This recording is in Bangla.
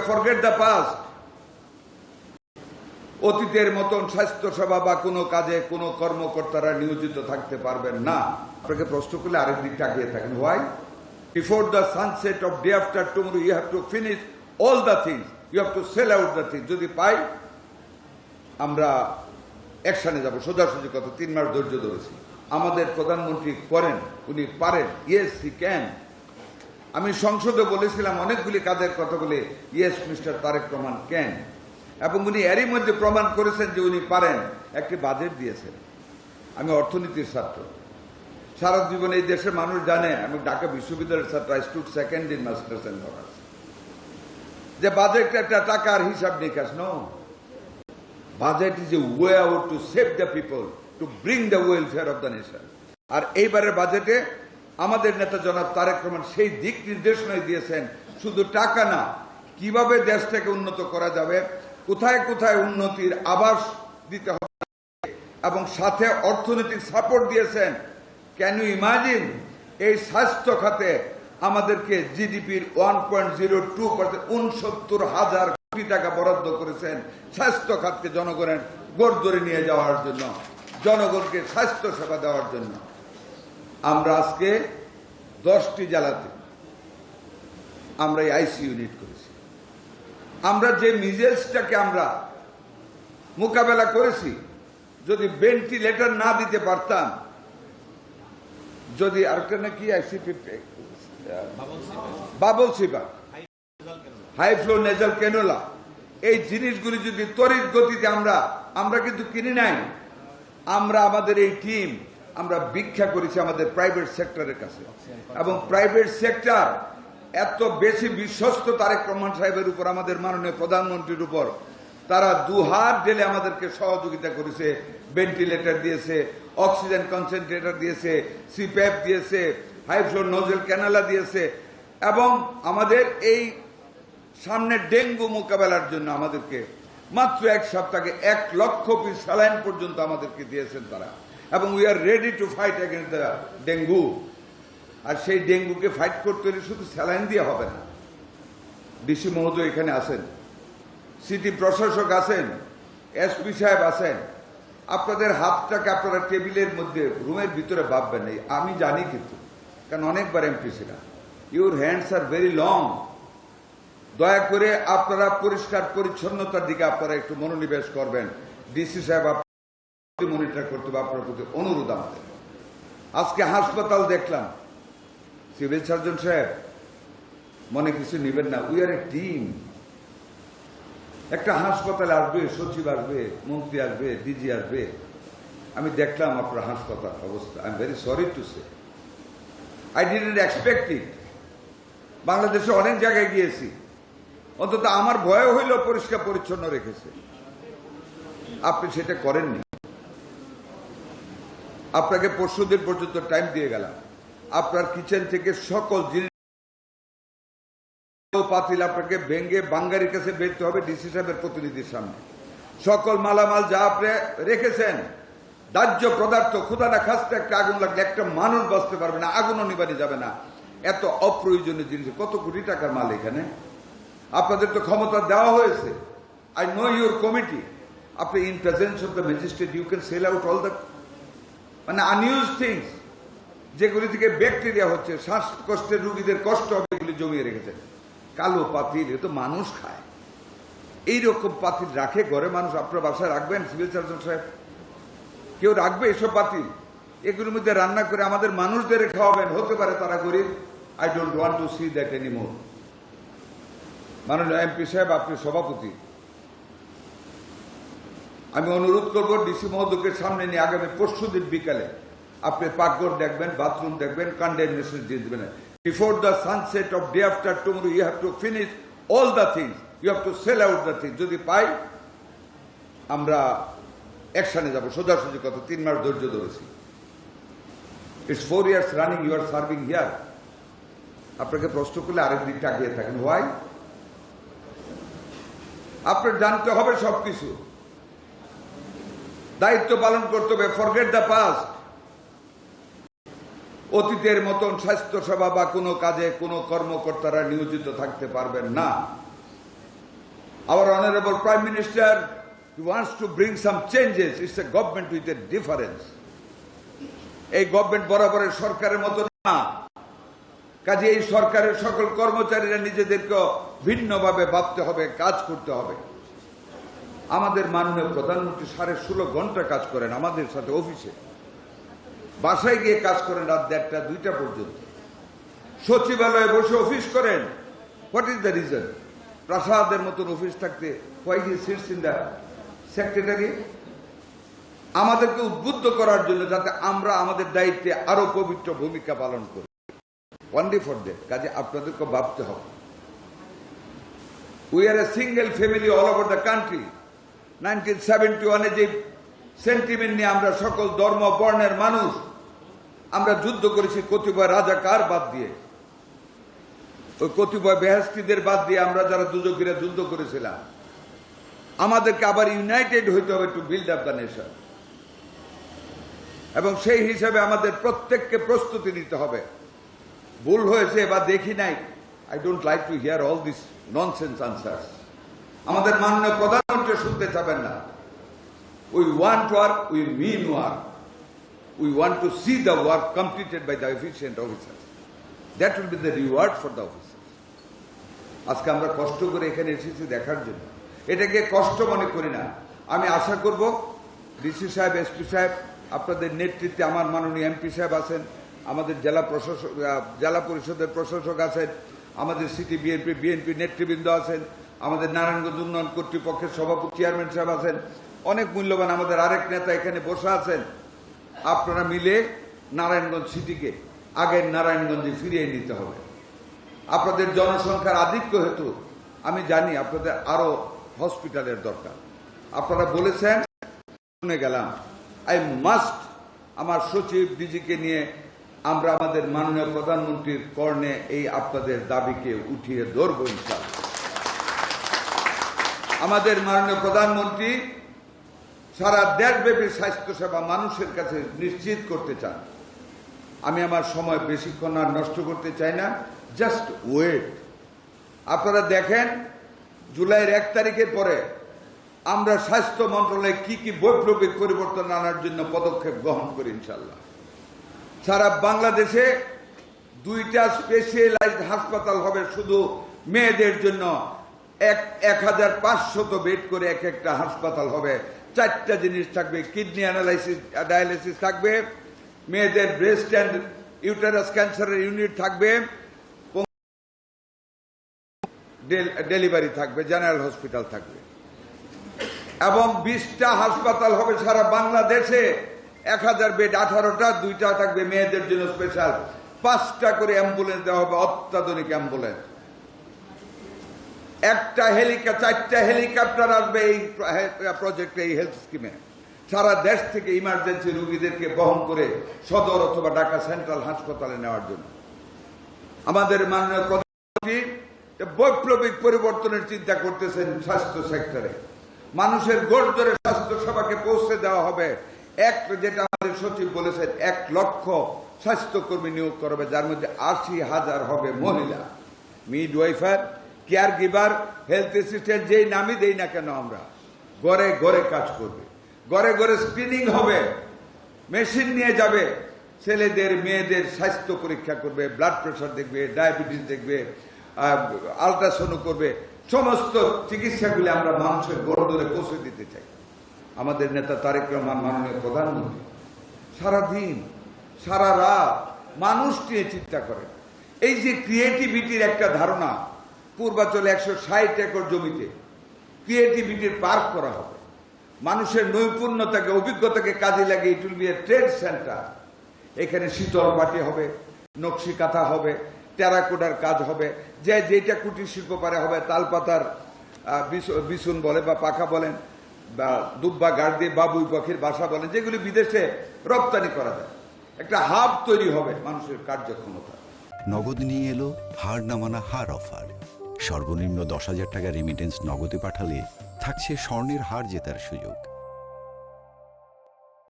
Forget the past. অতীতের মতন স্বাস্থ্যসেবা বা কোনো কাজে কোনো কর্মকর্তারা নিয়োজিত থাকতে পারবেন না। আপনাকে প্রশ্ন করলে আরেক দিকটা আগিয়ে থাকেন। Why? Before the sunset of day after tomorrow you have to finish all the things, you have to sell out the things. যদি পাই আমরা অ্যাকশনে যাব। সোজাসুজি কথা, 3 মাস ধৈর্য ধরেছি। আমাদের প্রধানমন্ত্রী করেন, উনি পারেন। Yes he can. আমি সংসদে বলেছিলাম অনেকগুলি কাজের কথা বলে, yes mister Tarique Rahman can. এবং উনি এরই মধ্যে প্রমাণ করেছেন যে উনি পারেন। একটি বাজেট দিয়েছেন। আমি অর্থনীতির ছাত্র, সারা জীবন এই দেশের মানুষ জানে আমি ঢাকা বিশ্ববিদ্যালয়ের ছাত্র। I stood second in masters and honours. যে বাজেট একটা টাকার হিসাব নিকাশ no. Budget is a way out to save the people, to bring the welfare of the nation. আর এইবারের বাজেটে আমাদের নেতা জনাব তারেক রহমান সেই দিক নির্দেশনাই দিয়েছেন। শুধু টাকা না, কিভাবে দেশটাকে উন্নত করা যাবে, কোথায় কোথায় উন্নতির আভাস দিতে হবে, এবং সাথে অর্থনৈতিক সাপোর্ট দিয়েছেন। Can you imagine? এই স্বাস্থ্য খাতে আমাদেরকে জিডিপির 1.02% 69,000 কোটি টাকা বরাদ্দ করেছেন স্বাস্থ্য খাতকে জনগণের গোড় ধরে নিয়ে যাওয়ার জন্য, জনগণকে স্বাস্থ্য সেবা দেওয়ার জন্য। আমরা আজকে 10টি জেলাতে আমরা এই আইসি ইউনিট করেছি। আমরা যে মিজেলসটাকে আমরা মোকাবেলা করেছি, যদি ভেন্টিলেটর না দিতে পারতাম, যদি আরেকটা নাকি বাবল সিপার, হাই ফ্লো নেজাল ক্যানুলা, এই জিনিসগুলি যদি তড়িৎ গতিতে আমরা কিন্তু কিনে নাই। আমরা আমাদের এই টিম আমরা ভিক্ষা করেছি আমাদের প্রাইভেট সেক্টরের কাছে, এবং প্রাইভেট সেক্টর এত বেশি বিশ্বস্ত তারেক রহমান সাহেবের উপর, আমাদের মাননীয় প্রধানমন্ত্রীর উপর। তারা দুহাত ঢেলে আমাদেরকে সহযোগিতা করেছে। ভেন্টিলেটর দিয়েছে, অক্সিজেন কনসেন্ট্রেটর দিয়েছে, সিপ্যাপ দিয়েছে, হাই ফ্লো নোজেল ক্যানালা দিয়েছে, এবং আমাদের এই সামনে ডেঙ্গু মোকাবেলার জন্য আমাদেরকে মাত্র 1 সপ্তাহে 1 লক্ষ পিস স্যালাইন পর্যন্ত আমাদেরকে দিয়েছেন তারা। এবং we are ready to fight against the dengue. আর সেই ডেঙ্গুকে ফাইট করতে হলে শুধু স্যালাইন দিয়ে হবে না। ডিসি মহোদয় এখানে আছেন, সিটি প্রশাসক আছেন, এসপি সাহেব আছেন। আপনাদের হাতটাকে আপনারা টেবিলের মধ্যে রুমের ভিতরে ভাববেন। আমি জানি কিন্তু, কারণ অনেকবার এমপি ছিলাম। Your hands are very long. দয়া করে আপনারা পরিষ্কার পরিচ্ছন্নতার দিকে আপনারা একটু মনোনিবেশ করবেন। ডিসি সাহেব মনিটর করতে হবে, আপনার প্রতি অনুরোধ আমাদের। আজকে হাসপাতাল দেখলাম, সিভিল সার্জন সাহেব মনে কিছু নেবেন না, উই আর এ টিম। একটা হাসপাতালে আসবে, সচিব আসবে, মন্ত্রী আসবে, ডিজি আসবে। আমি দেখলাম আপনার হাসপাতাল অবস্থা। I am very sorry to say, I didn't expect ইট। বাংলাদেশে অনেক জায়গায় গিয়েছি, অন্তত আমার ভয় হইল পরিষ্কার পরিচ্ছন্ন রেখেছে। আপনি সেটা করেননি। আপনাকে পরশুদিন পর্যন্ত টাইম দিয়ে গেলাম। আপনার কিচেন থেকে সকল জিনিস পাতিল আপনাকে ভেঙে বাঙ্গারির কাছে বেরতে হবে, ডিসি সাহেবের প্রতিনিধির সামনে। সকল মালামাল যা আপনি রেখেছেন, দাহ্য পদার্থ, ক্ষুধাটা খাসতে একটা আগুন লাগলে একটা মানুষ বাঁচতে পারবে না, আগুনও নিবানি যাবে না। এত অপ্রয়োজনীয় জিনিস, কত কোটি টাকার মাল এখানে। আপনাদের তো ক্ষমতা দেওয়া হয়েছে। I know your committee. আপনি in presence of the magistrate you can sell out all the unused things, যেগুলি থেকে ব্যাকটেরিয়া হচ্ছে, শ্বাসকষ্টের রোগীদের কষ্ট হবে, এগুলি জমিয়ে রেখেছেন। কালো পাতিল, এ তো মানুষ খায়। এইরকম পাতিল রাখে ঘরে মানুষ? আপনার বাসায় রাখবেন সিভিল সার্জন সাহেব? কেউ রাখবে এসব পাতিল? এগুলোর মধ্যে রান্না করে আমাদের মানুষদের খাওয়াবেন? হতে পারে তারা গরিব। I don't want to see that anymore. মাননীয় এমপি সাহেব, আপনি সভাপতি, আমি অনুরোধ করব ডিসি মহোদয়কে সামনে নিয়ে আগামী পরশুদিন বিকালে আপনি পাকঘর দেখবেন, বাথরুম দেখবেন, কন্ডেনসেশন দিয়ে দেবেন। Before the sunset of day after tomorrow you have to finish all the things, you have to sell out the things. যদি পাই আমরা অ্যাকশনে যাব। সোজাসুজি কথা, 3 মাস ধৈর্য ধরেছি। It's 4 years running you are serving here. আপনাকে প্রশ্ন করলে আরেক দিকটা আগিয়ে থাকেন। হোয়াই? আপনার জানতে হবে সবকিছু, দায়িত্ব পালন করতে হবে। Forget the past. অতীতের মতন স্বাস্থ্যসেবা বা কোনো কাজে কোনো কর্মকর্তারা নিয়োজিত থাকতে পারবেন না। Our Honorable Prime Minister, he wants to bring some changes. It's a government with a difference. এই গভর্নমেন্ট বরাবরের সরকারের মতো না, কাজে এই সরকারের সকল কর্মচারীরা নিজেদেরকে ভিন্নভাবে ভাবতে হবে, কাজ করতে হবে। আমাদের মাননীয় প্রধানমন্ত্রী 16.5 ঘন্টা কাজ করেন আমাদের সাথে অফিসে, বাসায় গিয়ে কাজ করেন রাত 1:30 2টা পর্যন্ত, সচিবালয়ে বসে অফিস করেন। What is the reason? প্রাসাদের মতন অফিস থাকতে why he sits in the secretary? আমাদেরকে উদ্বুদ্ধ করার জন্য, যাতে আমরা আমাদের দায়িত্বে আরো পবিত্র ভূমিকা পালন করি। Only for that. কাজে আপনাদেরকে ভাবতে হবে। We are a single family all over the country. 1971-এ যে সেন্টিমেন্ট নিয়ে আমরা সকল ধর্ম বর্ণের মানুষ আমরা যুদ্ধ করেছি, কতিপয় রাজাকার বাদ দিয়ে, ওই কতিপয় বেহেশতিদের বাদ দিয়ে আমরা যারা দুজকিরা যুদ্ধ করেছিলাম, আমাদেরকে আবার ইউনাইটেড হইতে হবে to build up the nation. এবং সেই হিসাবে আমাদের প্রত্যেককে প্রস্তুতি নিতে হবে। ভুল হয়েছে বা দেখি নাই, I don't like to hear all this nonsense answers. আমাদের মাননীয় প্রধানমন্ত্রী শুনতে চাবেন না। We want work, we mean work, we want to see the work completed by the efficient officers. That will be the reward for the officers. আজকে আমরা কষ্ট করে এখানে এসেছি দেখার জন্য, এটাকে কষ্ট মনে করি না। আমি আশা করব ডিসি সাহেব, এসপি সাহেব, আপনাদের নেতৃত্বে আমার মাননীয় এমপি সাহেব আছেন, আমাদের জেলা পরিষদের প্রশাসক আছেন, আমাদের সিটি বিএনপি নেতৃবৃন্দ আছেন, আমাদের নারায়ণগঞ্জ উন্নয়ন কর্তৃপক্ষের সভাপতি চেয়ারম্যান সাহেব আছেন, অনেক মূল্যবান আমাদের আরেক নেতা এখানে বসে আছেন। আপনারা মিলে নারায়ণগঞ্জ সিটিকে আগের নারায়ণগঞ্জে ফিরিয়ে নিতে হবে। আপনাদের জনসংখ্যার আধিক্য হেতু আমি জানি আপনাদের আরো হসপিটালের দরকার। আপনারা বলেছেন, শুনে গেলাম। আই মাস্ট, আমার সচিব ডিজিকে নিয়ে আমরা আমাদের মাননীয় প্রধানমন্ত্রীর কর্ণে এই আপনাদের দাবিকে উঠিয়ে ধরব ইনশাআল্লাহ। আমাদের মাননীয় প্রধানমন্ত্রী সারা দেশব্যাপী স্বাস্থ্যসেবা মানুষের কাছে নিশ্চিত করতে চান। আমি আমার সময় বেশিক্ষণ আর নষ্ট করতে চাই না, জাস্ট ওয়েট। আপনারা দেখেন জুলাইয়ের 1 তারিখের পরে আমরা স্বাস্থ্য মন্ত্রণালয়ে কি কি বৈপ্লবিক পরিবর্তন আনার জন্য পদক্ষেপ গ্রহণ করি ইনশাআল্লাহ। সারা বাংলাদেশে 2টা স্পেশালাইজড হাসপাতাল হবে শুধু মেয়েদের জন্য। 1500 বেড করে একটা হাসপাতাল হবে। 4টা জিনিস থাকবে, কিডনি অ্যানালাইসিস ডায়ালিসিস থাকবে, মেয়েদের ব্রেস্ট অ্যান্ড ইউটেরাস ক্যান্সারের ইউনিট থাকবে, ডেলিভারি থাকবে, জেনারেল হসপিটাল থাকবে, এবং 20টা হাসপাতাল হবে সারা বাংলাদেশে। 1000 বেড, 18টা, 2টা থাকবে মেয়েদের জন্য স্পেশাল। 5টা করে অ্যাম্বুলেন্স দেওয়া হবে, অত্যাধুনিক অ্যাম্বুলেন্স। 4টা হেলিকপ্টার আসবে এই প্রজেক্টে, এই হেলথ স্কিমে। সারা দেশ থেকে ইমার্জেন্সি রোগীদেরকে বহন করে সদর অথবা ঢাকা সেন্ট্রাল হাসপাতালে নেওয়ার জন্য। আমাদের মাননীয় প্রধানমন্ত্রী বৈপ্লবিক পরিবর্তনের চিন্তা করতেছেন স্বাস্থ্য সেক্টরে। মানুষের গোড় ধরে স্বাস্থ্য সেবাকে পৌঁছে দেওয়া হবে। যেটা আমাদের সচিব বলেছেন, 1 লক্ষ স্বাস্থ্যকর্মী নিয়োগ করবে, যার মধ্যে 80,000 হবে মহিলা। মিডওয়াইফার, কেয়ার গিভার, হেলথ অ্যাসিস্ট্যান্ট, যেই নামই দেই না কেন আমরা, ঘরে ঘরে কাজ করবে, ঘরে ঘরে স্ক্রিনিং হবে, মেশিন নিয়ে যাবে, ছেলেদের মেয়েদের স্বাস্থ্য পরীক্ষা করবে, ব্লাড প্রেশার দেখবে, ডায়াবেটিস দেখবে, আলট্রাসাউন্ড করবে। সমস্ত চিকিৎসাগুলি আমরা মানুষের ঘর ধরে পৌঁছে দিতে চাই। আমাদের নেতা তারেক রহমান মাননীয় প্রধানমন্ত্রী সারাদিন সারা রাত মানুষ নিয়ে চিন্তা করেন। এই যে ক্রিয়েটিভিটির একটা ধারণা, পূর্বাঞ্চলে 160 একর জমিতে ক্রিয়েটিভিটির পার্ক করা হবে। মানুষের নৈপুণ্যতাকে, অভিজ্ঞতাকে কাজে লাগিয়ে it will B A trade centre. এখানে শীতল বাটি হবে, নকশি কাঁথা হবে, টেরাকোটার কাজ হবে, যেটা কুটির শিল্প পারে হবে, তালপাতার বিছুন বলে বা পাখা বলেন, বা দুব্বা গাড় দিয়ে বাবুই পাখির বাসা বলেন, যেগুলি বিদেশে রপ্তানি করা যায়। একটা হাব তৈরি হবে মানুষের কার্যক্ষমতা। নগদ নিয়ে এলো হার না মানা হার অফার। সর্বনিম্ন 10,000 টাকা রেমিটেন্স নগদে পাঠালে থাকছে স্বর্ণের হার জেতার সুযোগ।